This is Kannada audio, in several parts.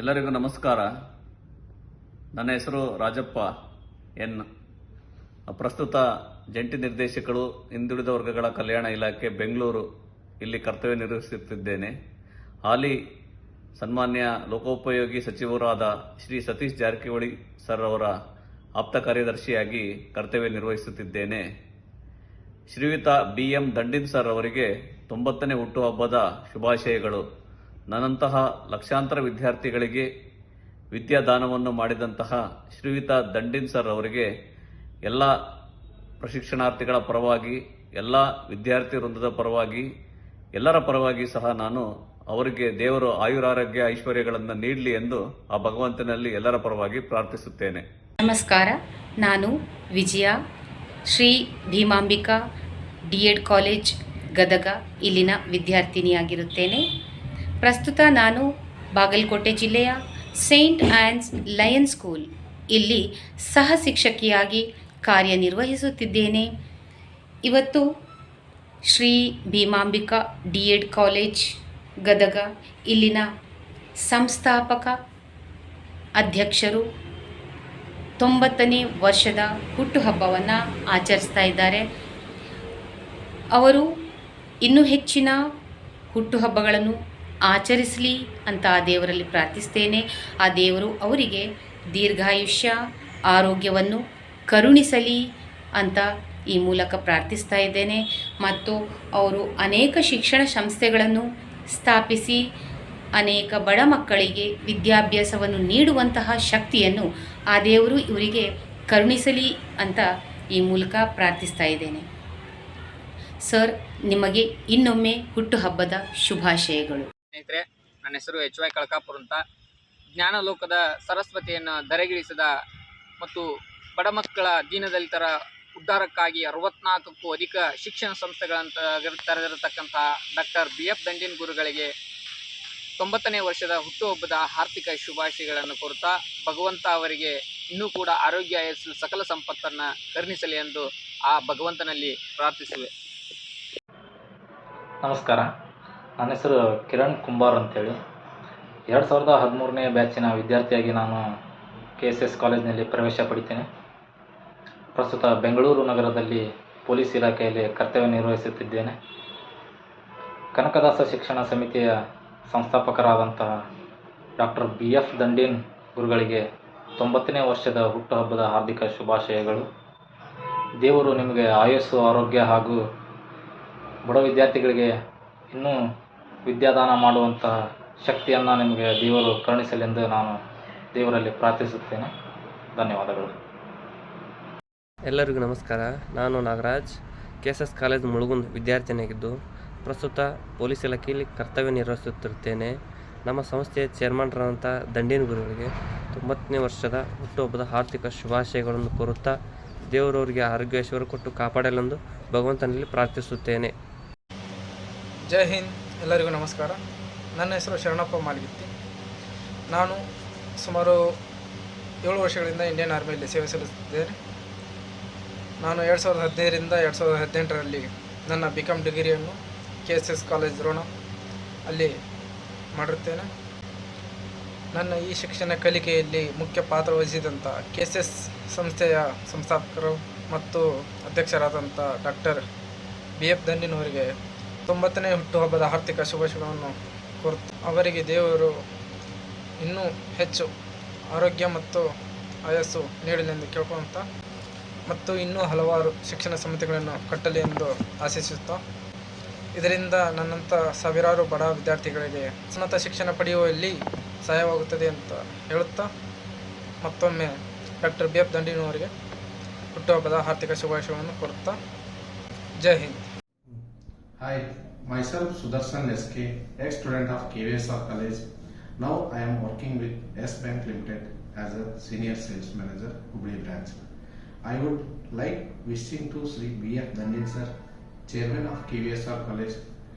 ಎಲ್ಲರಿಗೂ ನಮಸ್ಕಾರ. ನನ್ನ ಹೆಸರು ರಾಜಪ್ಪ ಎನ್. ಪ್ರಸ್ತುತ ಜಂಟಿ ನಿರ್ದೇಶಕರು ಹಿಂದುಳಿದ ವರ್ಗಗಳ ಕಲ್ಯಾಣ ಇಲಾಖೆ ಬೆಂಗಳೂರು ಇಲ್ಲಿ ಕರ್ತವ್ಯ ನಿರ್ವಹಿಸುತ್ತಿದ್ದೇನೆ. ಹಾಲಿ ಸನ್ಮಾನ್ಯ ಲೋಕೋಪಯೋಗಿ ಸಚಿವರಾದ ಶ್ರೀ ಸತೀಶ್ ಜಾರಕಿಹೊಳಿ ಸರ್ ಅವರ ಆಪ್ತ ಕಾರ್ಯದರ್ಶಿಯಾಗಿ ಕರ್ತವ್ಯ ನಿರ್ವಹಿಸುತ್ತಿದ್ದೇನೆ. ಶ್ರೀಯುತ BM ದಂಡಿನ್ ಸರ್ ಅವರಿಗೆ 90ನೇ ಹುಟ್ಟುಹಬ್ಬದ ಶುಭಾಶಯಗಳು. ನನ್ನಂತಹ ಲಕ್ಷಾಂತರ ವಿದ್ಯಾರ್ಥಿಗಳಿಗೆ ವಿದ್ಯಾದಾನವನ್ನು ಮಾಡಿದಂತಹ ಶ್ರೀಯುತ ದಂಡಿನ್ ಸರ್ ಅವರಿಗೆ ಎಲ್ಲ ಪ್ರಶಿಕ್ಷಣಾರ್ಥಿಗಳ ಪರವಾಗಿ, ಎಲ್ಲ ವಿದ್ಯಾರ್ಥಿ ವೃಂದದ ಪರವಾಗಿ, ಎಲ್ಲರ ಪರವಾಗಿ ಸಹ ನಾನು ಅವರಿಗೆ ದೇವರು ಆಯುರಾರೋಗ್ಯ ಐಶ್ವರ್ಯಗಳನ್ನು ನೀಡಲಿ ಎಂದು ಆ ಭಗವಂತನಲ್ಲಿ ಎಲ್ಲರ ಪರವಾಗಿ ಪ್ರಾರ್ಥಿಸುತ್ತೇನೆ. ನಮಸ್ಕಾರ, ನಾನು ವಿಜಯ, ಶ್ರೀ ಭೀಮಾಂಬಿಕಾ D.Ed ಕಾಲೇಜ್ ಗದಗ ಇಲ್ಲಿನ ವಿದ್ಯಾರ್ಥಿನಿಯಾಗಿರುತ್ತೇನೆ. ಪ್ರಸ್ತುತ ನಾನು ಬಾಗಲಕೋಟೆ ಜಿಲ್ಲೆಯ ಸೇಂಟ್ ಆನ್ಸ್ ಲಯನ್ ಸ್ಕೂಲ್ ಇಲ್ಲಿ ಸಹ ಶಿಕ್ಷಕಿಯಾಗಿ ಕಾರ್ಯನಿರ್ವಹಿಸುತ್ತಿದ್ದೇನೆ. ಇವತ್ತು ಶ್ರೀ ಭೀಮಾಂಬಿಕಾ D.Ed ಕಾಲೇಜ್ ಗದಗ ಇಲ್ಲಿನ ಸಂಸ್ಥಾಪಕ ಅಧ್ಯಕ್ಷರು 90ನೇ ವರ್ಷದ ಹುಟ್ಟುಹಬ್ಬವನ್ನು ಆಚರಿಸ್ತಾ ಇದ್ದಾರೆ. ಅವರು ಇನ್ನೂ ಹೆಚ್ಚಿನ ಹುಟ್ಟುಹಬ್ಬಗಳನ್ನು ಆಚರಿಸಲಿ ಅಂತ ಆ ದೇವರಲ್ಲಿ ಪ್ರಾರ್ಥಿಸ್ತೇನೆ. ಆ ದೇವರು ಅವರಿಗೆ ದೀರ್ಘಾಯುಷ್ಯ ಆರೋಗ್ಯವನ್ನು ಕರುಣಿಸಲಿ ಅಂತ ಈ ಮೂಲಕ ಪ್ರಾರ್ಥಿಸ್ತಾ ಇದ್ದೇನೆ. ಮತ್ತು ಅವರು ಅನೇಕ ಶಿಕ್ಷಣ ಸಂಸ್ಥೆಗಳನ್ನು ಸ್ಥಾಪಿಸಿ ಅನೇಕ ಬಡ ಮಕ್ಕಳಿಗೆ ವಿದ್ಯಾಭ್ಯಾಸವನ್ನು ನೀಡುವಂತಹ ಶಕ್ತಿಯನ್ನು ಆ ದೇವರು ಇವರಿಗೆ ಕರುಣಿಸಲಿ ಅಂತ ಈ ಮೂಲಕ ಪ್ರಾರ್ಥಿಸ್ತಾ ಇದ್ದೇನೆ. ಸರ್, ನಿಮಗೆ ಇನ್ನೊಮ್ಮೆ ಹುಟ್ಟುಹಬ್ಬದ ಶುಭಾಶಯಗಳು. ಸ್ನೇಹಿತರೆ, ನನ್ನ ಹೆಸರು HY ಕಳಕಾಪುರ್ ಅಂತ. ಜ್ಞಾನಲೋಕದ ಸರಸ್ವತಿಯನ್ನು ಧರೆಗಿಳಿಸಿದ ಮತ್ತು ಬಡ ಮಕ್ಕಳ ದೀನದಲಿತರ ಉದ್ಧಾರಕ್ಕಾಗಿ 64ಕ್ಕೂ ಅಧಿಕ ಶಿಕ್ಷಣ ಸಂಸ್ಥೆಗಳಂತ ತೆರೆದಿರತಕ್ಕಂತಹ ಡಾಕ್ಟರ್ BF ದಂಡಿನ್ ಗುರುಗಳಿಗೆ 90ನೇ ವರ್ಷದ ಹುಟ್ಟುಹಬ್ಬದ ಆರ್ಥಿಕ ಶುಭಾಶಯಗಳನ್ನು ಕೋರುತ್ತಾ ಭಗವಂತ ಅವರಿಗೆ ಇನ್ನೂ ಕೂಡ ಆರೋಗ್ಯ, ಆಯಸ್ಸು, ಸಕಲ ಸಂಪತ್ತನ್ನು ಕರುಣಿಸಲಿ ಎಂದು ಆ ಭಗವಂತನಲ್ಲಿ ಪ್ರಾರ್ಥಿಸುವೆ. ನಮಸ್ಕಾರ, ನನ್ನ ಹೆಸರು ಕಿರಣ್ ಕುಂಬಾರ್ ಅಂತೇಳಿ. 2013ನೇ ಬ್ಯಾಚಿನ ವಿದ್ಯಾರ್ಥಿಯಾಗಿ ನಾನು KSS ಕಾಲೇಜಿನಲ್ಲಿ ಪ್ರವೇಶ ಪಡಿತೇನೆ. ಪ್ರಸ್ತುತ ಬೆಂಗಳೂರು ನಗರದಲ್ಲಿ ಪೊಲೀಸ್ ಇಲಾಖೆಯಲ್ಲಿ ಕರ್ತವ್ಯ ನಿರ್ವಹಿಸುತ್ತಿದ್ದೇನೆ. ಕನಕದಾಸ ಶಿಕ್ಷಣ ಸಮಿತಿಯ ಸಂಸ್ಥಾಪಕರಾದಂತಹ ಡಾಕ್ಟರ್ BF ದಂಡಿನ್ ಗುರುಗಳಿಗೆ 90ನೇ ವರ್ಷದ ಹುಟ್ಟುಹಬ್ಬದ ಹಾರ್ದಿಕ ಶುಭಾಶಯಗಳು. ದೇವರು ನಿಮಗೆ ಆಯಸ್ಸು, ಆರೋಗ್ಯ ಹಾಗೂ ಬಡ ವಿದ್ಯಾರ್ಥಿಗಳಿಗೆ ಇನ್ನೂ ವಿದ್ಯಾದಾನ ಮಾಡುವಂತಹ ಶಕ್ತಿಯನ್ನು ನಿಮಗೆ ದೇವರು ಕರುಣಿಸಲೆಂದು ನಾನು ದೇವರಲ್ಲಿ ಪ್ರಾರ್ಥಿಸುತ್ತೇನೆ. ಧನ್ಯವಾದಗಳು. ಎಲ್ಲರಿಗೂ ನಮಸ್ಕಾರ. ನಾನು ನಾಗರಾಜ್, KSS ಕಾಲೇಜ್ ಮುಳುಗುಂದ್ ವಿದ್ಯಾರ್ಥಿನಿಯಾಗಿದ್ದು ಪ್ರಸ್ತುತ ಪೊಲೀಸ್ ಇಲಾಖೆಯಲ್ಲಿ ಕರ್ತವ್ಯ ನಿರ್ವಹಿಸುತ್ತಿರುತ್ತೇನೆ. ನಮ್ಮ ಸಂಸ್ಥೆಯ ಚೇರ್ಮನ್ರಾದಂಥ ದಂಡಿನ್ ಗುರುಗಳಿಗೆ 90ನೇ ವರ್ಷದ ಹುಟ್ಟುಹಬ್ಬದ ಆರ್ಥಿಕ ಶುಭಾಶಯಗಳನ್ನು ಕೋರುತ್ತಾ ದೇವರವರಿಗೆ ಆರೋಗ್ಯ ಐಶ್ವರ್ಯ ಕೊಟ್ಟು ಕಾಪಾಡಲೆಂದು ಭಗವಂತನಲ್ಲಿ ಪ್ರಾರ್ಥಿಸುತ್ತೇನೆ. ಜೈ ಹಿಂದ್. ಎಲ್ಲರಿಗೂ ನಮಸ್ಕಾರ. ನನ್ನ ಹೆಸರು ಶರಣಪ್ಪ ಮಾಲ್ಗಿತ್ತಿ. ನಾನು ಸುಮಾರು 7 ವರ್ಷಗಳಿಂದ ಇಂಡಿಯನ್ ಆರ್ಮಿಯಲ್ಲಿ ಸೇವೆ ಸಲ್ಲಿಸುತ್ತಿದ್ದೇನೆ. ನಾನು 2015ರಿಂದ 2018ರಲ್ಲಿ ನನ್ನ BCom ಡಿಗ್ರಿಯನ್ನು KSS ಕಾಲೇಜ್ ರೋಣ ಅಲ್ಲಿ ಮಾಡಿರುತ್ತೇನೆ. ನನ್ನ ಈ ಶಿಕ್ಷಣ ಕಲಿಕೆಯಲ್ಲಿ ಮುಖ್ಯ ಪಾತ್ರ ವಹಿಸಿದಂಥ KSS ಸಂಸ್ಥೆಯ ಸಂಸ್ಥಾಪಕರು ಮತ್ತು ಅಧ್ಯಕ್ಷರಾದಂಥ ಡಾಕ್ಟರ್ BF ದಂಡಿನ್ ಅವರಿಗೆ 90ನೇ ಹುಟ್ಟುಹಬ್ಬದ ಆರ್ಥಿಕ ಶುಭಾಶಯಗಳನ್ನು ಕೋರುತ್ತಾ ಅವರಿಗೆ ದೇವರು ಇನ್ನೂ ಹೆಚ್ಚು ಆರೋಗ್ಯ ಮತ್ತು ಆಯಸ್ಸು ನೀಡಲೆಂದು ಕೇಳ್ಕೊಳ್ತಾ ಮತ್ತು ಇನ್ನೂ ಹಲವಾರು ಶಿಕ್ಷಣ ಸಮಿತಿಗಳನ್ನು ಕಟ್ಟಲಿ ಎಂದು ಆಶಿಸುತ್ತಾ, ಇದರಿಂದ ನನ್ನಂಥ ಸಾವಿರಾರು ಬಡ ವಿದ್ಯಾರ್ಥಿಗಳಿಗೆ ಉನ್ನತ ಶಿಕ್ಷಣ ಪಡೆಯುವಲ್ಲಿ ಸಹಾಯವಾಗುತ್ತದೆ ಅಂತ ಹೇಳುತ್ತಾ ಮತ್ತೊಮ್ಮೆ ಡಾಕ್ಟರ್ BF ದಂಡಿನ್ ಅವರಿಗೆ ಹುಟ್ಟುಹಬ್ಬದ ಆರ್ಥಿಕ ಶುಭಾಶಯಗಳನ್ನು ಕೋರುತ್ತಾ ಜೈ Hind. Hi, myself Sudarshan SK, ex-student of KVSR College. Now I am working with S Bank Limited as a senior sales manager, Hubli branch. I would like wishing to Sri BF Dandin sir, chairman of KVSR College,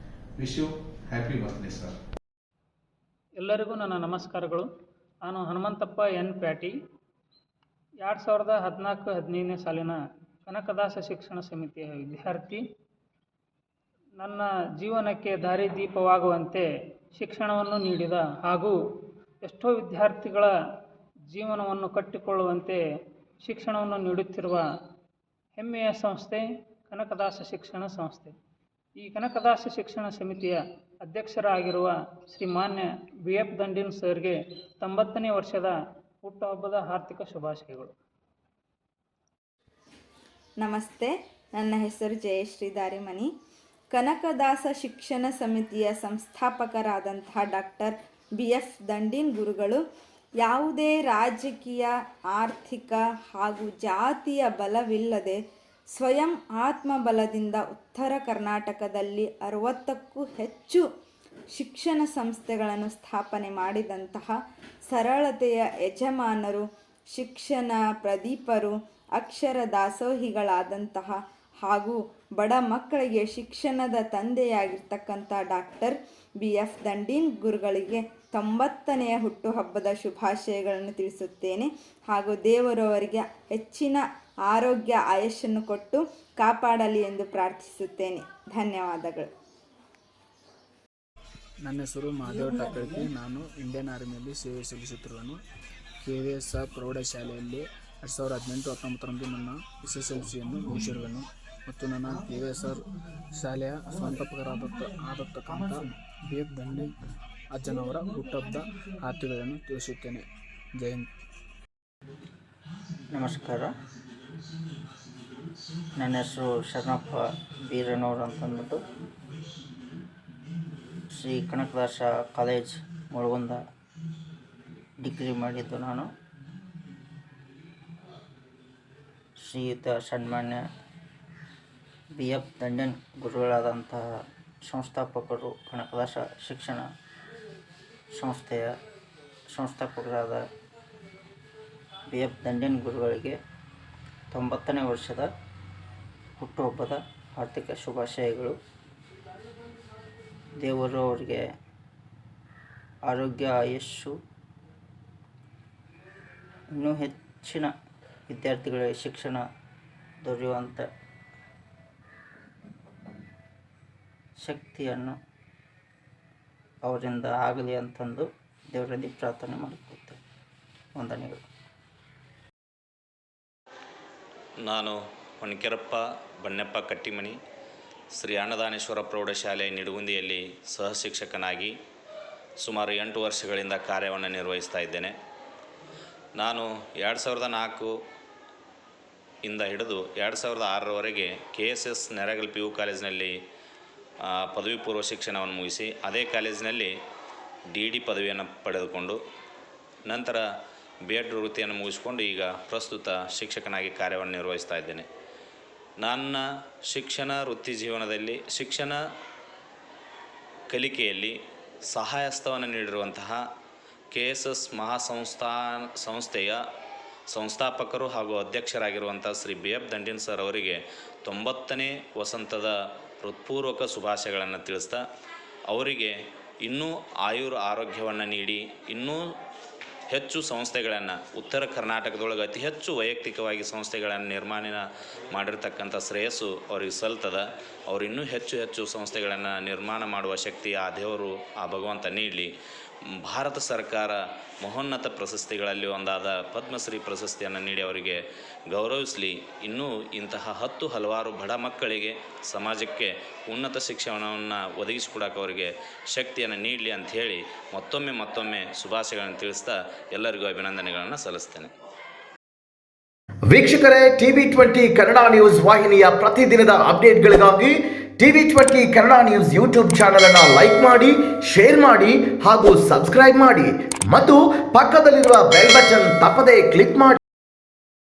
wish you happy birthday sir. ಎಲ್ಲರಿಗೂ ನನ್ನ ನಮಸ್ಕಾರಗಳು. ನಾನು ಹನುಮಂತಪ್ಪ ಎನ್ ಪ್ಯಾಟಿ, 2014-15ನೇ ಸಾಲಿನ ಕನಕದಾಸ ಶಿಕ್ಷಣ ಸಮಿತಿಯ ವಿದ್ಯಾರ್ಥಿ. ನನ್ನ ಜೀವನಕ್ಕೆ ದಾರಿದೀಪವಾಗುವಂತೆ ಶಿಕ್ಷಣವನ್ನು ನೀಡಿದ ಹಾಗೂ ಎಷ್ಟೋ ವಿದ್ಯಾರ್ಥಿಗಳ ಜೀವನವನ್ನು ಕಟ್ಟಿಕೊಳ್ಳುವಂತೆ ಶಿಕ್ಷಣವನ್ನು ನೀಡುತ್ತಿರುವ ಹೆಮ್ಮೆಯ ಸಂಸ್ಥೆ ಕನಕದಾಸ ಶಿಕ್ಷಣ ಸಂಸ್ಥೆ. ಈ ಕನಕದಾಸ ಶಿಕ್ಷಣ ಸಮಿತಿಯ ಅಧ್ಯಕ್ಷರಾಗಿರುವ ಶ್ರೀಮಾನ್ಯ BF ದಂಡಿನ್ ಸರ್ಗೆ 90ನೇ ವರ್ಷದ ಹುಟ್ಟುಹಬ್ಬದ ಹಾರ್ದಿಕ ಶುಭಾಶಯಗಳು. ನಮಸ್ತೆ, ನನ್ನ ಹೆಸರು ಜಯಶ್ರೀ ದಾರಿಮನಿ. ಕನಕದಾಸ ಶಿಕ್ಷಣ ಸಮಿತಿಯ ಸಂಸ್ಥಾಪಕರಾದಂತಹ ಡಾಕ್ಟರ್ BF ದಂಡಿನ್ ಗುರುಗಳು ಯಾವುದೇ ರಾಜಕೀಯ, ಆರ್ಥಿಕ ಹಾಗೂ ಜಾತಿಯ ಬಲವಿಲ್ಲದೆ ಸ್ವಯಂ ಆತ್ಮಬಲದಿಂದ ಉತ್ತರ ಕರ್ನಾಟಕದಲ್ಲಿ 60ಕ್ಕೂ ಹೆಚ್ಚು ಶಿಕ್ಷಣ ಸಂಸ್ಥೆಗಳನ್ನು ಸ್ಥಾಪನೆ ಮಾಡಿದಂತಹ ಸರಳತೆಯ ಯಜಮಾನರು, ಶಿಕ್ಷಣ ಪ್ರದೀಪರು, ಅಕ್ಷರ ದಾಸೋಹಿಗಳಾದಂತಹ ಹಾಗೂ ಬಡ ಮಕ್ಕಳಿಗೆ ಶಿಕ್ಷಣದ ತಂದೆಯಾಗಿರ್ತಕ್ಕಂಥ ಡಾಕ್ಟರ್ BF ದಂಡಿನ್ ಗುರುಗಳಿಗೆ 90ನೆಯ ಹುಟ್ಟುಹಬ್ಬದ ಶುಭಾಶಯಗಳನ್ನು ತಿಳಿಸುತ್ತೇನೆ. ಹಾಗೂ ದೇವರು ಅವರಿಗೆ ಹೆಚ್ಚಿನ ಆರೋಗ್ಯ ಆಯುಷ್ಯನ್ನು ಕೊಟ್ಟು ಕಾಪಾಡಲಿ ಎಂದು ಪ್ರಾರ್ಥಿಸುತ್ತೇನೆ. ಧನ್ಯವಾದಗಳು. ನನ್ನ ಹೆಸರು ಮಾಧವ್ ಟಾಕಳ್ಕಿ. ನಾನು ಇಂಡಿಯನ್ ಆರ್ಮಿಯಲ್ಲಿ ಸೇವೆ ಸಲ್ಲಿಸುತ್ತಿರುವನು. KVS ಪ್ರೌಢಶಾಲೆಯಲ್ಲಿ 2018-19ರಂದು ನನ್ನ SSLCಯನ್ನು ಮುಗಿಸಿರುವೆನು ಮತ್ತು ನನ್ನ KVS ಶಾಲೆಯ ಸಂಸ್ಥಾಪಕರಾದತಕ್ಕಂಥ BF ದಂಡಿನ್ ಅಜ್ಜನವರ ಹುಟ್ಟುಹಬ್ಬದ ಆರ್ಥಿಕಗಳನ್ನು ತಿಳಿಸುತ್ತೇನೆ. ಜೈ ಹಿಂದ್. ನಮಸ್ಕಾರ, ನನ್ನ ಹೆಸರು ಶರಣಪ್ಪ ಬೀರನವರು ಅಂತಂದ್ಬಿಟ್ಟು ಶ್ರೀ ಕನಕದಾಸ ಕಾಲೇಜ್ ಮುಳಗುಂದ ಡಿಗ್ರಿ ಮಾಡಿದ್ದು ನಾನು. ಶ್ರೀಯುತ ಸನ್ಮಾನ್ಯ BF ದಂಡಿನ್ ಗುರುಗಳಾದಂತಹ ಸಂಸ್ಥಾಪಕರು, ಕನಕದಾಸ ಶಿಕ್ಷಣ ಸಂಸ್ಥೆಯ ಸಂಸ್ಥಾಪಕರಾದ BF ದಂಡಿನ್ ಗುರುಗಳಿಗೆ 90ನೇ ವರ್ಷದ ಹುಟ್ಟುಹಬ್ಬದ ಆರ್ಥಿಕ ಶುಭಾಶಯಗಳು. ದೇವರು ಅವರಿಗೆ ಆರೋಗ್ಯ, ಆಯುಷ್ಯು, ಇನ್ನೂ ಹೆಚ್ಚಿನ ವಿದ್ಯಾರ್ಥಿಗಳಿಗೆ ಶಿಕ್ಷಣ ದೊರೆಯುವಂಥ ಶಕ್ತಿಯನ್ನು ಅವರಿಂದ ಆಗಲಿ ಅಂತಂದು ದೇವರಲ್ಲಿ ಪ್ರಾರ್ಥನೆ ಮಾಡಿಕೊಳ್ತೇವೆ. ವಂದನೆಗಳು. ನಾನು ಹೊಣಕೆರಪ್ಪ ಬಣ್ಣಪ್ಪ ಕಟ್ಟಿಮನಿ, ಶ್ರೀ ಅನ್ನದಾನೇಶ್ವರ ಪ್ರೌಢಶಾಲೆ ನಿಡಗುಂದಿಯಲ್ಲಿ ಸಹಶಿಕ್ಷಕನಾಗಿ ಸುಮಾರು 8 ವರ್ಷಗಳಿಂದ ಕಾರ್ಯವನ್ನು ನಿರ್ವಹಿಸ್ತಾ ಇದ್ದೇನೆ. ನಾನು 2004 ಇಂದ ಹಿಡಿದು 2006ರವರೆಗೆ KSS ನೆರಗಲ್ PU ಕಾಲೇಜಿನಲ್ಲಿ ಪದವಿ ಪೂರ್ವ ಶಿಕ್ಷಣವನ್ನು ಮುಗಿಸಿ ಅದೇ ಕಾಲೇಜಿನಲ್ಲಿ DD ಪದವಿಯನ್ನು ಪಡೆದುಕೊಂಡು ನಂತರ B.Ed ವೃತ್ತಿಯನ್ನು ಮುಗಿಸಿಕೊಂಡು ಈಗ ಪ್ರಸ್ತುತ ಶಿಕ್ಷಕನಾಗಿ ಕಾರ್ಯವನ್ನು ನಿರ್ವಹಿಸ್ತಾ ಇದ್ದೇನೆ. ನನ್ನ ಶಿಕ್ಷಣ ವೃತ್ತಿ ಜೀವನದಲ್ಲಿ ಶಿಕ್ಷಣ ಕಲಿಕೆಯಲ್ಲಿ ಸಹಾಯಹಸ್ತವನ್ನು ನೀಡಿರುವಂತಹ KSS ಸಂಸ್ಥೆಯ ಸಂಸ್ಥಾಪಕರು ಹಾಗೂ ಅಧ್ಯಕ್ಷರಾಗಿರುವಂಥ ಶ್ರೀ BF ದಂಡಿನ್ ಸರ್ ಅವರಿಗೆ 90ನೇ ವಸಂತದ ಹೃತ್ಪೂರ್ವಕ ಶುಭಾಶಯಗಳನ್ನು ತಿಳಿಸ್ತಾ ಅವರಿಗೆ ಇನ್ನೂ ಆರೋಗ್ಯವನ್ನು ನೀಡಿ ಇನ್ನೂ ಹೆಚ್ಚು ಸಂಸ್ಥೆಗಳನ್ನು ಉತ್ತರ ಕರ್ನಾಟಕದೊಳಗೆ ಅತಿ ಹೆಚ್ಚು ವೈಯಕ್ತಿಕವಾಗಿ ಸಂಸ್ಥೆಗಳನ್ನು ನಿರ್ಮಾಣ ಮಾಡಿರ್ತಕ್ಕಂಥ ಶ್ರೇಯಸ್ಸು ಅವ್ರಿಗೆ ಸಲ್ತದ. ಅವರು ಇನ್ನೂ ಹೆಚ್ಚು ಸಂಸ್ಥೆಗಳನ್ನು ನಿರ್ಮಾಣ ಮಾಡುವ ಶಕ್ತಿ ಆ ದೇವರು, ಆ ಭಗವಂತ ನೀಡಲಿ. ಭಾರತ ಸರ್ಕಾರ ಮಹೋನ್ನತ ಪ್ರಶಸ್ತಿಗಳಲ್ಲಿ ಒಂದಾದ ಪದ್ಮಶ್ರೀ ಪ್ರಶಸ್ತಿಯನ್ನು ನೀಡಿ ಅವರಿಗೆ ಗೌರವಿಸಲಿ. ಇನ್ನೂ ಇಂತಹ ಹಲವಾರು ಬಡ ಮಕ್ಕಳಿಗೆ, ಸಮಾಜಕ್ಕೆ ಉನ್ನತ ಶಿಕ್ಷಣವನ್ನು ಒದಗಿಸಿಕೊಡೋಕೆ ಅವರಿಗೆ ಶಕ್ತಿಯನ್ನು ನೀಡಲಿ ಅಂಥೇಳಿ ಮತ್ತೊಮ್ಮೆ ಶುಭಾಶಯಗಳನ್ನು ತಿಳಿಸ್ತಾ ಎಲ್ಲರಿಗೂ ಅಭಿನಂದನೆಗಳನ್ನು ಸಲ್ಲಿಸ್ತೇನೆ. ವೀಕ್ಷಕರೇ, TV20 ಕನ್ನಡ ನ್ಯೂಸ್ ವಾಹಿನಿಯ ಪ್ರತಿದಿನದ ಅಪ್ಡೇಟ್ಗಳಿಗಾಗಿ TV20 Kannada news YouTube channel ಅನ್ನು ಲೈಕ್ ಮಾಡಿ, ಶೇರ್ ಮಾಡಿ ಹಾಗೂ ಸಬ್ಸ್ಕ್ರೈಬ್ ಮಾಡಿ ಮತ್ತು ಪಕ್ಕದಲ್ಲಿರುವ ಬೆಲ್ ಬಟನ್ ತಪ್ಪದೇ ಕ್ಲಿಕ್ ಮಾಡಿ.